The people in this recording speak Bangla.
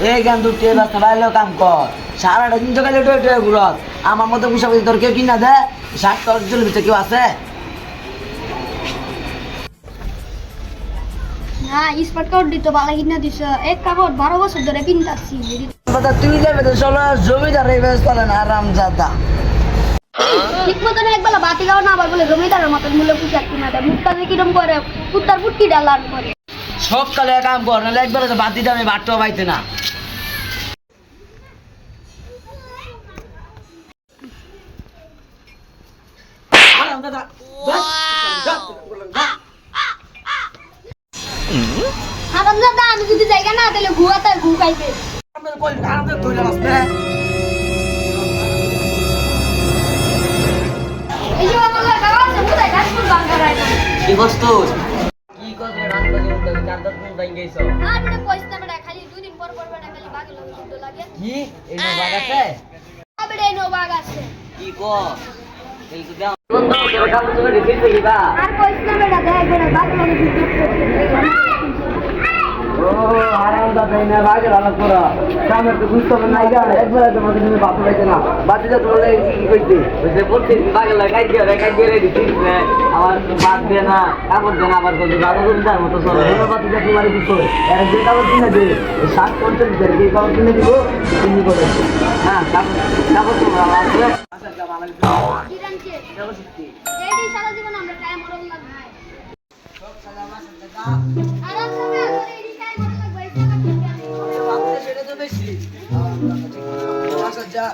এই জ্ঞান তুই কে ব্যস্ত বাইলেও কাম কর সারাটা দিন তো খালি ওটা ঘুরস আমার মতো পুষাবি তোর কেউ কিনা দে 60-60 ভিতরে কেউ আছে না স্মার্ট কার্ড দিতে ভালো কিনা দিছ এক কাগজ 12 বছর ধরে কিনতাছি তুই যাবে তো চলো জমিদার এই ব্যস্ত না আরাম জাদা ঠিক মতন একবেলা বাতি খাওয়া না আবার বলে জমিদারের মতন মূল্য পোশাক কিনা দেয় মুখটা যে কিরম করে কুত্তার ফুটকি ডালান করে সকালে কাম কর নাহলে একবারে তো বাতিটা আমি বাটটাও পাইতে না হারামজাদা আমি যদি জায়গা না তাহলে ঘুয়াতে ঘু খাইবে এই যে আমার কাগজ আছে কোথায় কাজ করব বাঙ্গারায় না কি বস্তু কি করে রাস্তা দিয়ে উঠে চাঁদা কোন টাইম গেছো আর বড় পয়সা বড় খালি দুই দিন পর পর বড় খালি বাগে লাগে শুদ্ধ লাগে কি এই নো বাগ আছে আবড়ে এই নো বাগ আছে কি কো এই তো দাও বন্ধু তোর কাম তো রেখে দিবা আর পয়সা বড় দেয় বড় বাগে লাগে ও আরাম দা দেনা বাগে ভালো করো সামনে তো বুঝতে নাই গা একবার তোমাকে তুমি বাপ পাইতে না বাতিটা তোলে কি কইতে ওই যে প্রত্যেক বাগে লাগাই দিয়ে রেডি ঠিক না আমার বাদ দে না কাপড় দে না আবার কত গাড়ো জমিদার মতো চলে এই বাতিটা তোমার কি করে এর যে কাপড় কিনে দে 60 ভিতরে কি কাপড় কিনে দিব তুমি করে হ্যাঁ কাপড় তো ভালো আছে আচ্ছা যা ভালো কিরানকে যাবো সত্যি এই সারা জীবন আমরা টাইম মরল না ভাই সব সালামা সাথে আরাম করে এই টাইম মরল লাগবে এই টাকা ঠিক আছে বাপ সেটা তো বেশি আচ্ছা যা